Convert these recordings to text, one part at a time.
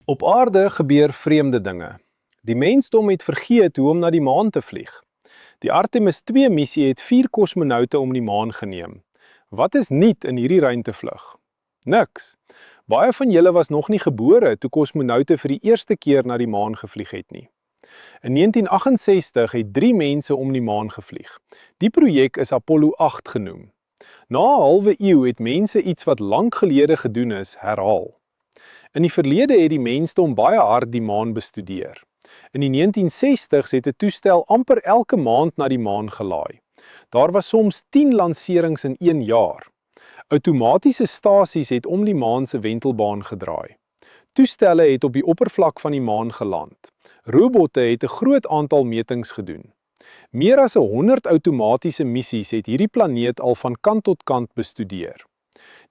Op aarde gebeur vreemde dinge. Die mensdom het vergeet hoe om na die maan te vlieg. Die Artemis 2 missie het 4 kosmonaute om die maan geneem. Wat is nuut in hierdie ruimtevlug? Niks. Baie van julle was nog nie gebore toe kosmonaute vir die eerste keer na die maan gevlieg het nie. In 1968 het 3 mense om die maan gevlieg. Die projek is Apollo 8 genoem. Na 'n halwe eeu het mense iets wat lank gelede gedoen is, herhaal. In die verlede het die mensdom baie hard die maan bestudeer. In die 1960s het 'n toestel amper elke maand na die maan gelaai. Daar was soms 10 lanserings in 1 jaar. Outomatiese stasies het om die maan se wentelbaan gedraai. Toestelle het op die oppervlak van die maan geland. Robotte het 'n groot aantal metings gedoen. Meer as 100 outomatiese missies het hierdie planeet al van kant tot kant bestudeer.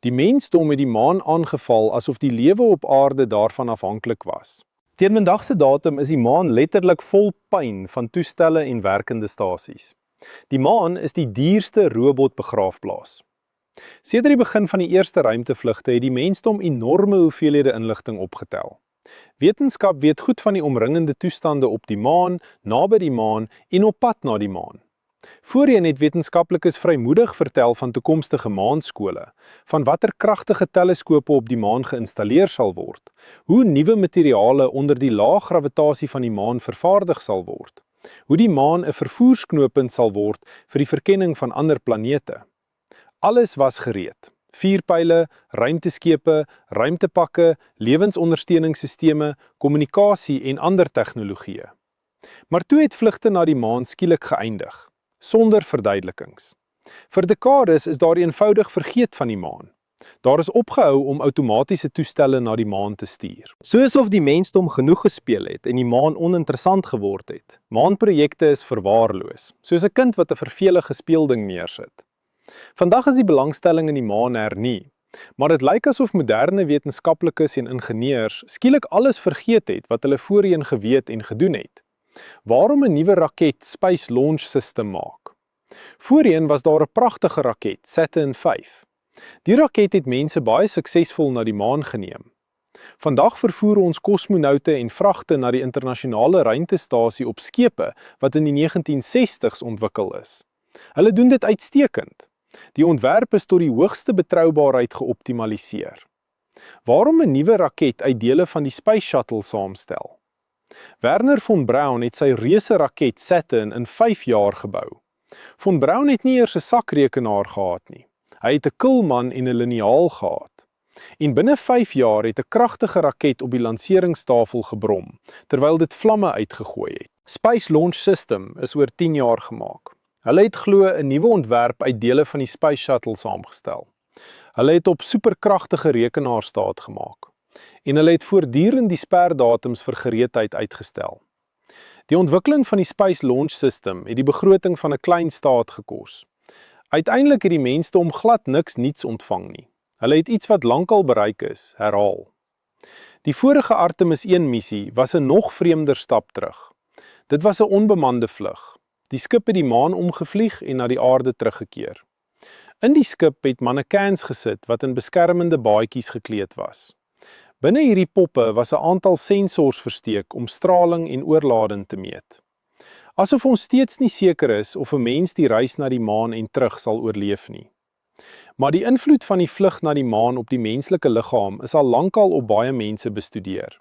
Die mensdom het die maan aangeval asof die lewe op aarde daarvan afhanklik was. Teen vandag se datum is die maan letterlik vol pyn van toestelle en werkende stasies. Die maan is die duurste robotbegraafplaas. Sedert die begin van die eerste ruimtevlugte het die mensdom enorme hoeveelhede inligting opgetel. Wetenskap weet goed van die omringende toestande op die maan, naby die maan en op pad na die maan. Voorheen het wetenskaplikes vrymoedig vertel van toekomstige maanskole, van watter kragtige teleskope op die maan geïnstalleer sal word, hoe nuwe materiale onder die lae gravitasie van die maan vervaardig sal word, hoe die maan 'n vervoersknooppunt sal word vir die verkenning van ander planete. Alles was gereed. Vuurpyle, ruimteskepe, ruimtepakke, lewensondersteuningssisteme, kommunikasie en ander tegnologieë. Maar toe het vlugte na die maan skielik geëindig, sonder verduidelikings. Vir dekades is daar eenvoudig vergeet van die maan. Daar is opgehou om outomatiese toestelle na die maan te stuur. Soos of die mensdom genoeg gespeel het en die maan oninteressant geword het. Maanprojekte is verwaarloos, soos 'n kind wat 'n vervelige speelding neersit. Vandag is die belangstelling in die maan hernie, maar dit lyk asof moderne wetenskaplikes en ingenieurs skielik alles vergeet het wat hulle voorheen geweet en gedoen het. Waarom 'n nuwe raket Space Launch System maak? Voorheen was daar 'n pragtige raket, Saturn V. Die raket het mense baie suksesvol na die maan geneem. Vandag vervoer ons kosmonaute en vragte na die internasionale ruimtestasie op skepe wat in die 1960s ontwikkel is. Hulle doen dit uitstekend. Die ontwerp is tot die hoogste betroubaarheid geoptimaliseer. Waarom 'n nuwe raket uit dele van die Space Shuttle saamstel? Wernher von Braun het sy reuse raket Saturn in 5 jaar gebou. Von Braun het nie eers 'n sakrekenaar gehad nie. Hy het 'n kulman en 'n liniaal gehad. En binne 5 jaar het 'n kragtige raket op die lanseringstafel gebrom, terwyl dit vlamme uitgegooi het. Space Launch System is oor 10 jaar gemaak. Hulle het glo 'n nuwe ontwerp uit dele van die Space Shuttle saamgestel. Hulle het op superkragtige rekenaars staat gemaak. En hulle het voortdurend die sperdatums vir gereedheid uitgestel. Die ontwikkeling van die Space Launch System het die begroting van 'n klein staat gekos. Uiteindelik het die mensdom glad niks niets ontvang nie. Hulle het iets wat lankal bereik is, herhaal. Die vorige Artemis 1 missie was 'n nog vreemder stap terug. Dit was 'n onbemande vlug. Die skip het die maan omgevlieg en na die aarde teruggekeer. In die skip het mannequins gesit wat in beskermende baadjies gekleed was. Binne hierdie poppe was 'n aantal sensors versteek om straling en oorlading te meet. Asof ons steeds nie seker is of 'n mens die reis na die maan en terug sal oorleef nie. Maar die invloed van die vlug na die maan op die menslike liggaam is al lankal op baie mense bestudeer.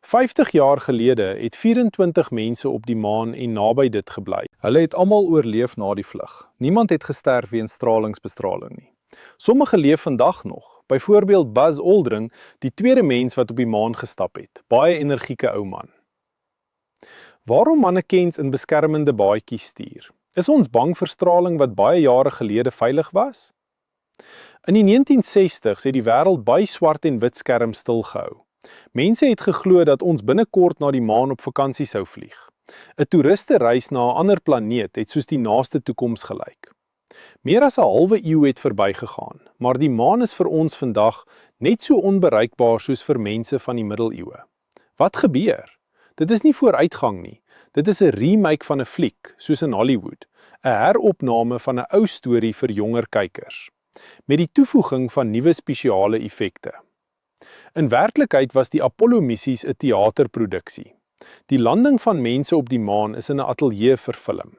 50 jaar gelede het 24 mense op die maan en naby dit gebly. Hulle het almal oorleef na die vlug. Niemand het gesterf weens stralingsbestraling nie. Sommige leef vandag nog. Byvoorbeeld Buzz Aldrin, die tweede mens wat op die maan gestap het. Baie energieke ou man. Waarom mannequins in beskermende baadjies stuur? Is ons bang vir straling wat baie jare gelede veilig was? In die 1960s het die wêreld by swart en wit skerms stilgehou. Mense het geglo dat ons binnekort na die maan op vakansie sou vlieg. 'n Toeristereis na 'n ander planeet het soos die naaste toekoms gelyk. Meer as 'n halwe eeu het verbygegaan, maar die maan is vir ons vandag net so onbereikbaar soos vir mense van die middeleeue. Wat gebeur? Dit is nie vooruitgang nie. Dit is 'n remake van 'n fliek, soos in Hollywood, 'n heropname van 'n ou storie vir jonger kykers, met die toevoeging van nuwe spesiale effekte. In werklikheid was die Apollo-missies 'n teaterproduksie. Die landing van mense op die maan is in 'n ateljee verfilm.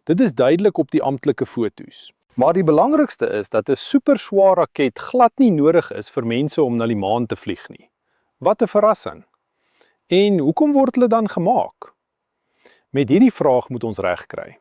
Dit is duidelik op die amptelike foto's. Maar die belangrikste is dat 'n superswaar raket glad nie nodig is vir mense om na die maan te vlieg nie. Wat 'n verrassing. En hoekom word hulle dan gemaak? Met hierdie vraag moet ons regkry.